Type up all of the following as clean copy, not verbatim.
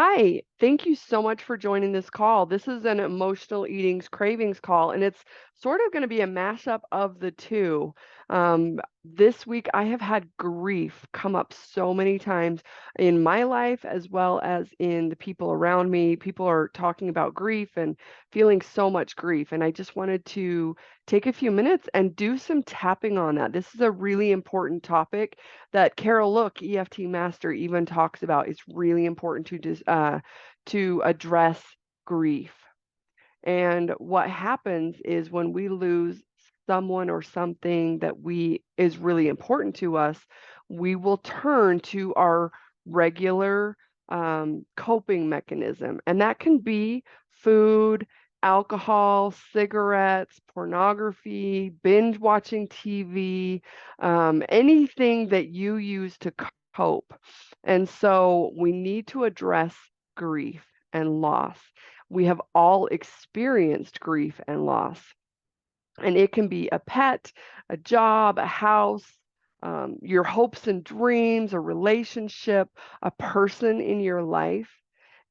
Hi, thank you so much for joining this call. This is an emotional eating's cravings call, and it's sort of going to be a mashup of the two. This week, I have had grief come up so many times in my life as well as in the people around me. People are talking about grief and feeling so much grief, and I just wanted to take a few minutes and do some tapping on that. This is a really important topic that Carol Look, EFT master, even talks about. It's really important to address grief. And what happens is when we lose someone or something that we is really important to us, we will turn to our regular coping mechanism, and that can be food, alcohol, cigarettes, pornography, binge watching TV, anything that you use to cope. And so we need to address grief and loss. We have all experienced grief and loss. And it can be a pet, a job, a house, your hopes and dreams, a relationship, a person in your life.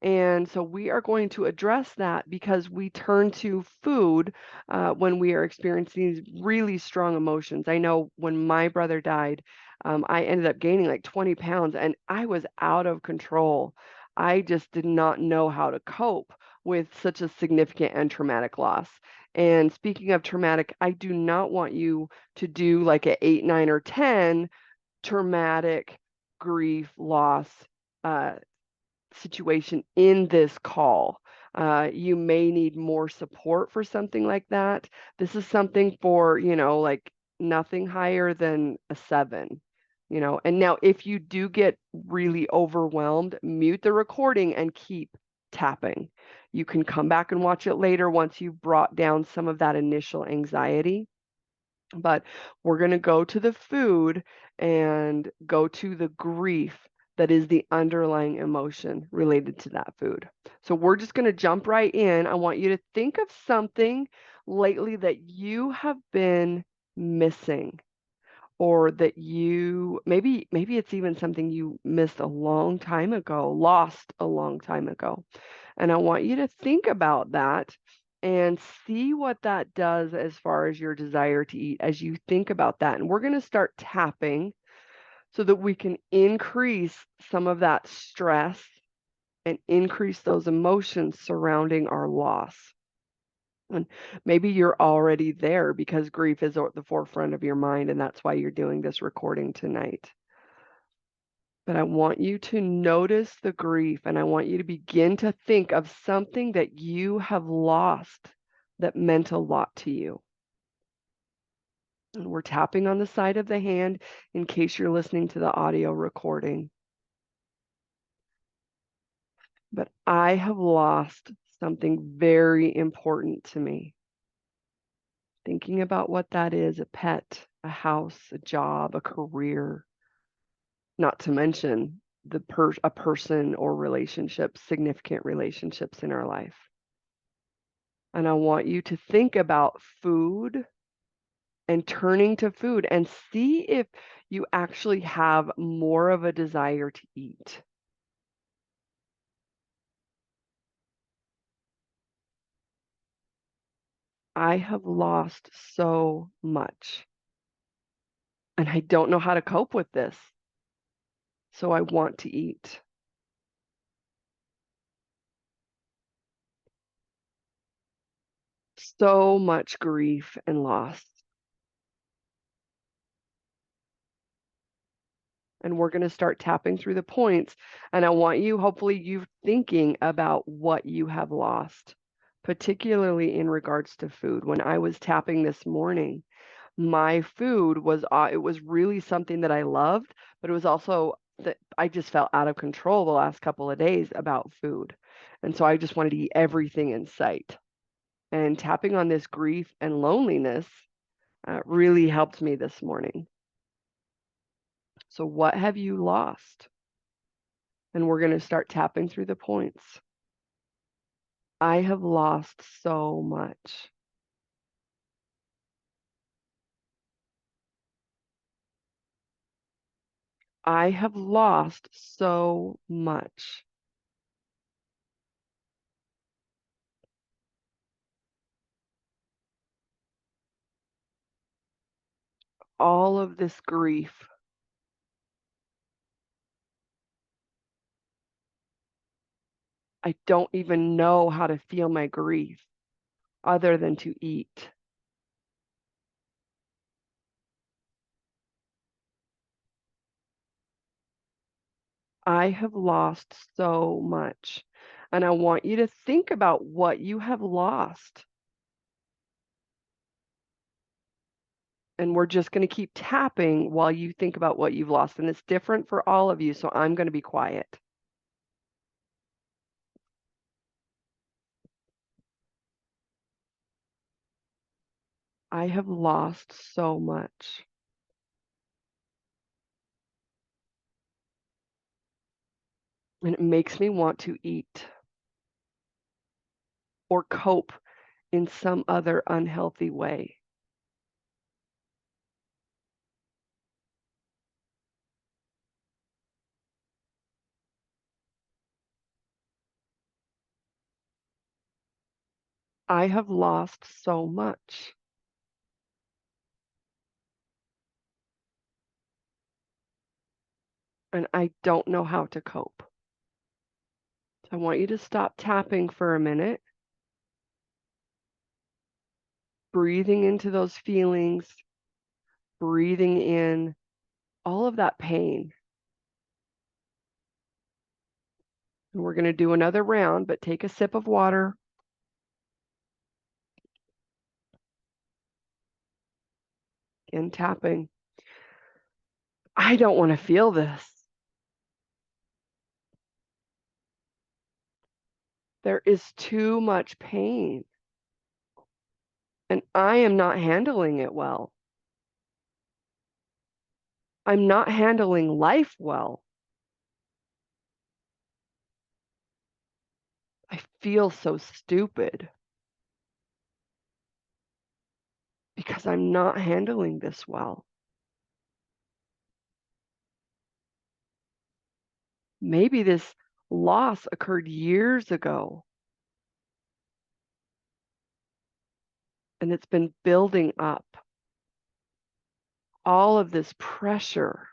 And so we are going to address that because we turn to food when we are experiencing these really strong emotions. I know when my brother died, I ended up gaining like 20 pounds and I was out of control. I just did not know how to cope with such a significant and traumatic loss. And speaking of traumatic, I do not want you to do like a 8, 9, or 10 traumatic grief loss uh, situation in this call. You may need more support for something like that. This is something for, like nothing higher than a 7. And now if you do get really overwhelmed, mute the recording and keep tapping. You can come back and watch it later once you've brought down some of that initial anxiety. But we're going to go to the food and go to the grief that is the underlying emotion related to that food. So we're just going to jump right in. I want you to think of something lately that you have been missing, or that you maybe it's even something you missed a long time ago, lost a long time ago. And I want you to think about that and see what that does as far as your desire to eat as you think about that. And we're going to start tapping so that we can increase some of that stress and increase those emotions surrounding our loss. And maybe you're already there because grief is at the forefront of your mind, and that's why you're doing this recording tonight. But I want you to notice the grief, and I want you to begin to think of something that you have lost that meant a lot to you. And we're tapping on the side of the hand in case you're listening to the audio recording. But I have lost something very important to me. Thinking about what that is: a pet, a house, a job, a career, not to mention a person or relationships, significant relationships in our life. And I want you to think about food and turning to food and see if you actually have more of a desire to eat. I have lost so much, and I don't know how to cope with this. So I want to eat. So much grief and loss. And we're going to start tapping through the points. And I want you, hopefully, you thinking about what you have lost, particularly in regards to food. When I was tapping this morning, my food was, it was really something that I loved, but it was also that I just felt out of control the last couple of days about food. And so I just wanted to eat everything in sight. And tapping on this grief and loneliness really helped me this morning. So, what have you lost? And we're going to start tapping through the points. I have lost so much. I have lost so much. all of this grief. I don't even know how to feel my grief other than to eat. I have lost so much. And I want you to think about what you have lost. And we're just going to keep tapping while you think about what you've lost. And it's different for all of you, so I'm going to be quiet. I have lost so much. And it makes me want to eat or cope in some other unhealthy way. I have lost so much. And I don't know how to cope. So I want you to stop tapping for a minute, breathing into those feelings, breathing in all of that pain. And we're going to do another round, but take a sip of water. And tapping. I don't want to feel this. There is too much pain. And I am not handling it well. I'm not handling life well. I feel so stupid because I'm not handling this well. Maybe this loss occurred years ago and it's been building up. All of this pressure,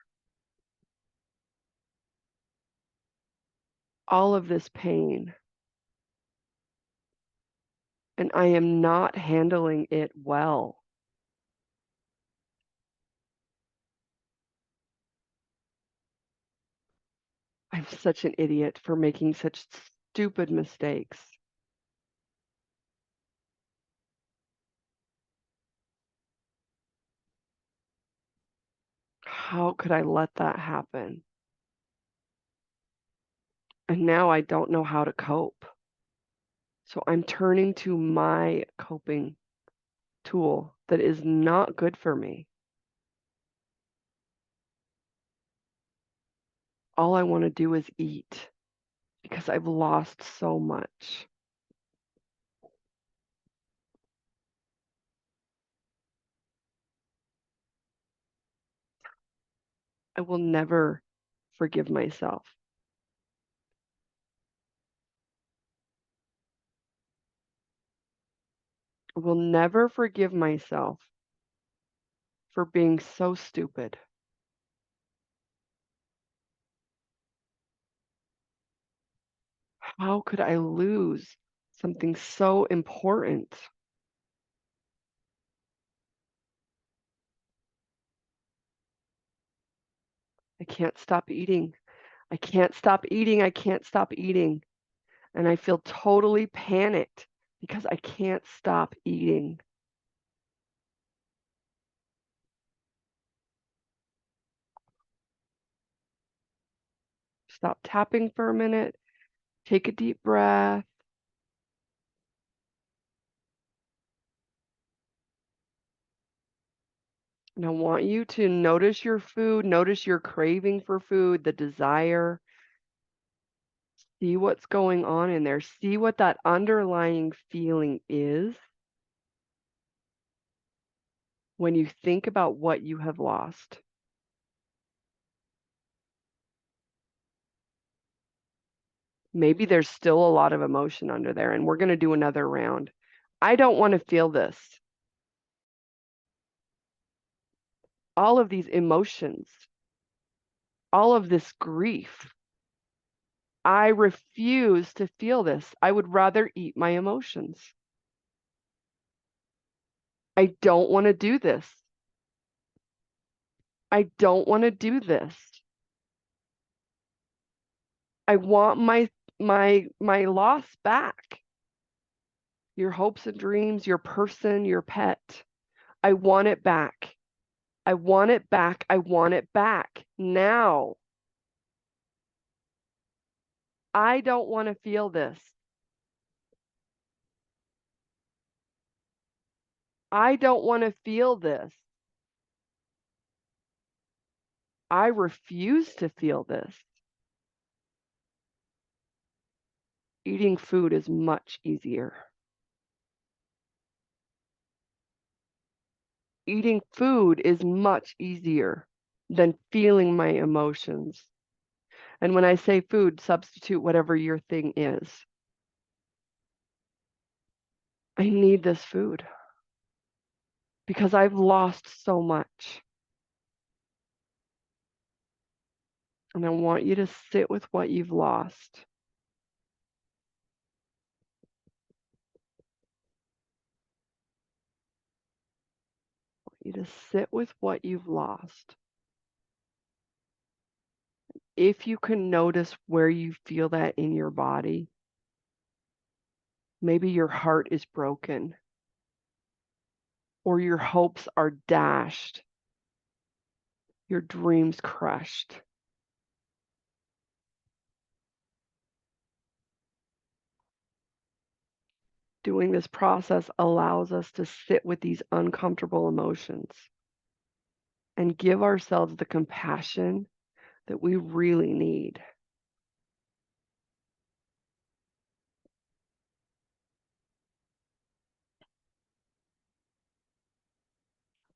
all of this pain, and I am not handling it well. I'm such an idiot for making such stupid mistakes. How could I let that happen? And now I don't know how to cope. So I'm turning to my coping tool that is not good for me. All I want to do is eat because I've lost so much. I will never forgive myself. I will never forgive myself for being so stupid. How could I lose something so important? I can't stop eating. I can't stop eating. I can't stop eating. And I feel totally panicked because I can't stop eating. Stop tapping for a minute. Take a deep breath. And I want you to notice your food, notice your craving for food, the desire. See what's going on in there. See what that underlying feeling is when you think about what you have lost. Maybe there's still a lot of emotion under there, and we're going to do another round. I don't want to feel this. all of these emotions, all of this grief. I refuse to feel this. I would rather eat my emotions. I don't want to do this. I don't want to do this. I want my loss back. Your hopes and dreams, your person, your pet. I want it back. I want it back. I want it back now. I don't want to feel this. I don't want to feel this. I refuse to feel this. Eating food is much easier. Eating food is much easier than feeling my emotions. And when I say food, substitute whatever your thing is. I need this food because I've lost so much. And I want you to sit with what you've lost. I want you to sit with what you've lost. If you can notice where you feel that in your body, maybe your heart is broken or your hopes are dashed, your dreams crushed. Doing this process allows us to sit with these uncomfortable emotions and give ourselves the compassion that we really need.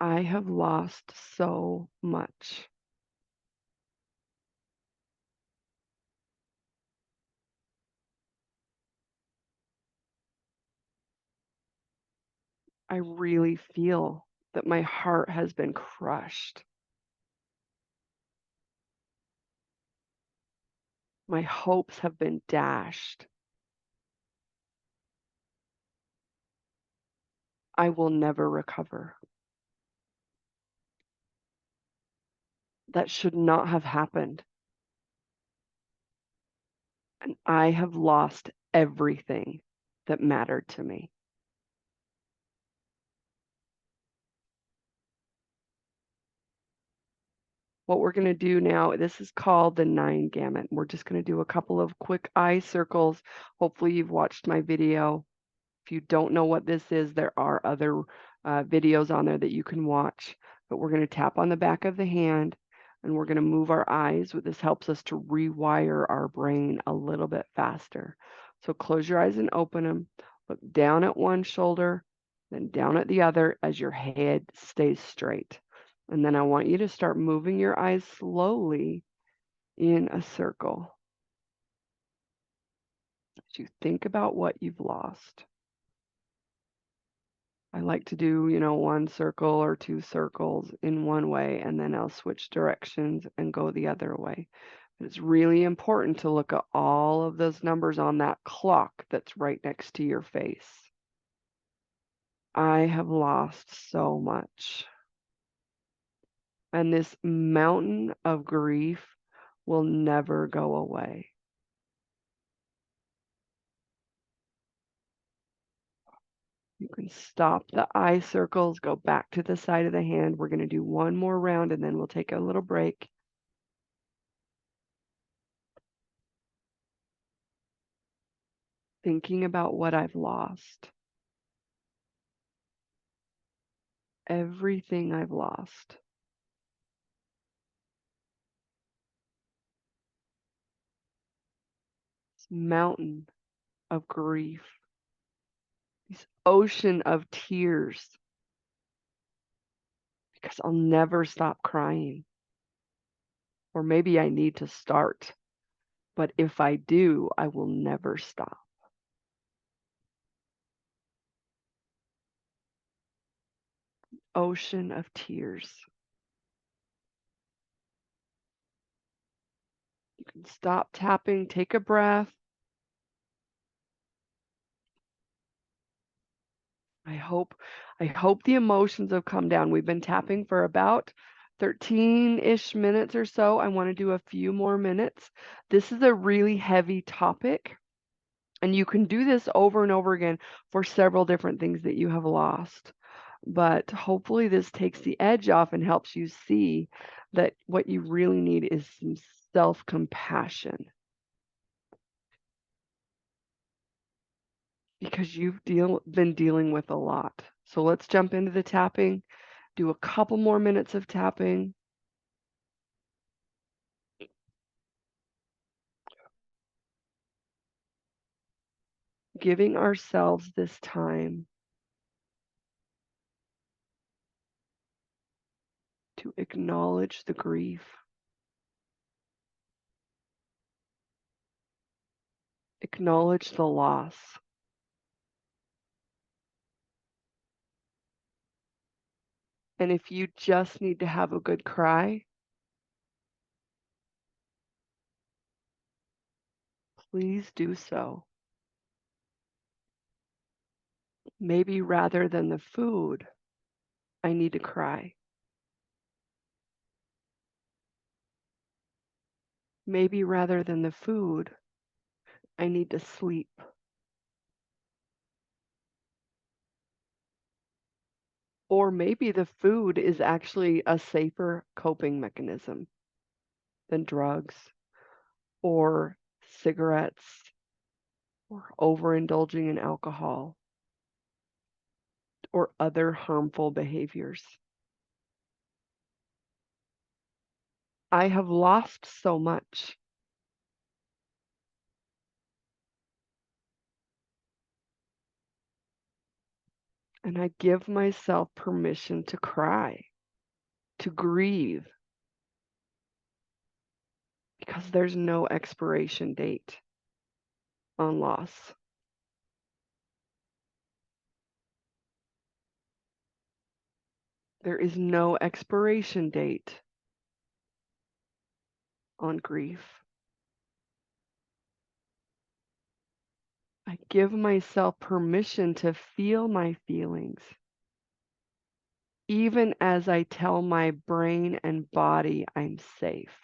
I have lost so much. I really feel that my heart has been crushed. My hopes have been dashed. I will never recover. That should not have happened. And I have lost everything that mattered to me. What we're going to do now, this is called the 9 gamut. We're just going to do a couple of quick eye circles. Hopefully you've watched my video. If you don't know what this is, there are other videos on there that you can watch. But we're going to tap on the back of the hand and we're going to move our eyes. This helps us to rewire our brain a little bit faster. So close your eyes and open them. Look down at one shoulder, then down at the other as your head stays straight. And then I want you to start moving your eyes slowly in a circle as you think about what you've lost. I like to do, one circle or 2 circles in one way, and then I'll switch directions and go the other way. But it's really important to look at all of those numbers on that clock that's right next to your face. I have lost so much. And this mountain of grief will never go away. You can stop the eye circles, go back to the side of the hand. We're going to do one more round and then we'll take a little break. Thinking about what I've lost. Everything I've lost. This mountain of grief. This ocean of tears. Because I'll never stop crying. Or maybe I need to start. But if I do, I will never stop. Ocean of tears. You can stop tapping, take a breath. I hope the emotions have come down. We've been tapping for about 13-ish minutes or so. I want to do a few more minutes. This is a really heavy topic, and you can do this over and over again for several different things that you have lost. But hopefully this takes the edge off and helps you see that what you really need is some self-compassion, because you've been dealing with a lot. So let's jump into the tapping, do a couple more minutes of tapping. Giving ourselves this time to acknowledge the grief, acknowledge the loss. And if you just need to have a good cry, please do so. Maybe rather than the food, I need to cry. Maybe rather than the food, I need to sleep. Or maybe the food is actually a safer coping mechanism than drugs or cigarettes or overindulging in alcohol or other harmful behaviors. I have lost so much. And I give myself permission to cry, to grieve, because there's no expiration date on loss. There is no expiration date on grief. I give myself permission to feel my feelings, even as I tell my brain and body I'm safe.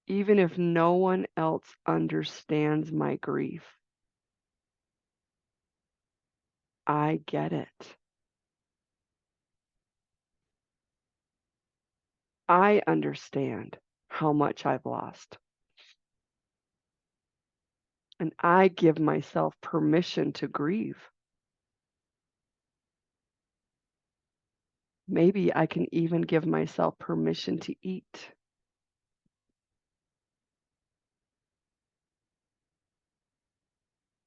Even if no one else understands my grief, I get it. I understand how much I've lost. And I give myself permission to grieve. Maybe I can even give myself permission to eat.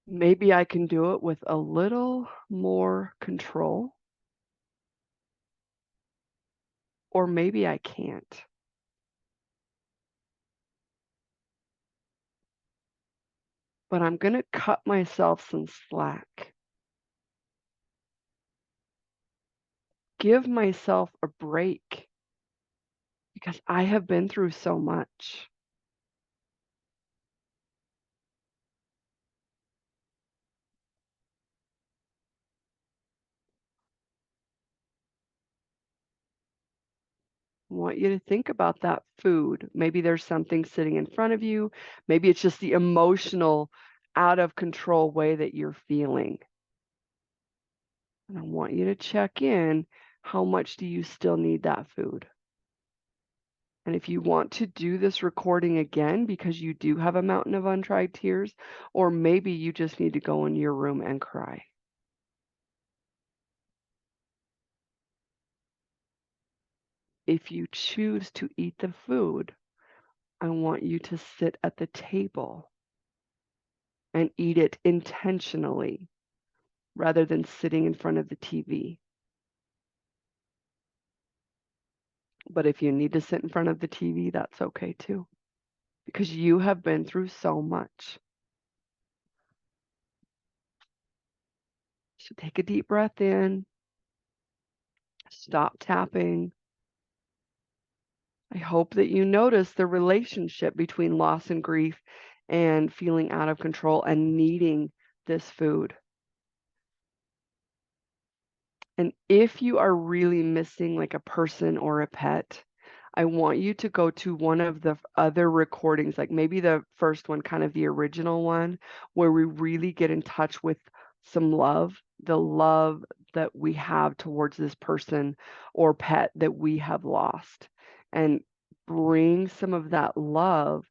Maybe I can do it with a little more control, or maybe I can't. But I'm going to cut myself some slack. Give myself a break, because I have been through so much. I want you to think about that food. Maybe there's something sitting in front of you. Maybe it's just the emotional, out of control way that you're feeling. And I want you to check in. How much do you still need that food? And if you want to do this recording again because you do have a mountain of untried tears, or maybe you just need to go in your room and cry. If you choose to eat the food, I want you to sit at the table and eat it intentionally rather than sitting in front of the TV. But if you need to sit in front of the TV, that's okay too, because you have been through so much. So take a deep breath in, stop tapping, I hope that you notice the relationship between loss and grief and feeling out of control and needing this food. And if you are really missing like a person or a pet, I want you to go to one of the other recordings, like maybe the first one, kind of the original one, where we really get in touch with some love, the love that we have towards this person or pet that we have lost, and bring some of that love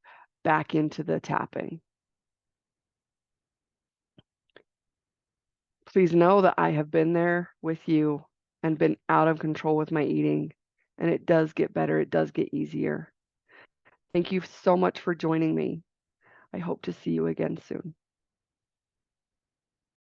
back into the tapping. Please know that I have been there with you and been out of control with my eating, and it does get better. It does get easier. Thank you so much for joining me. I hope to see you again soon.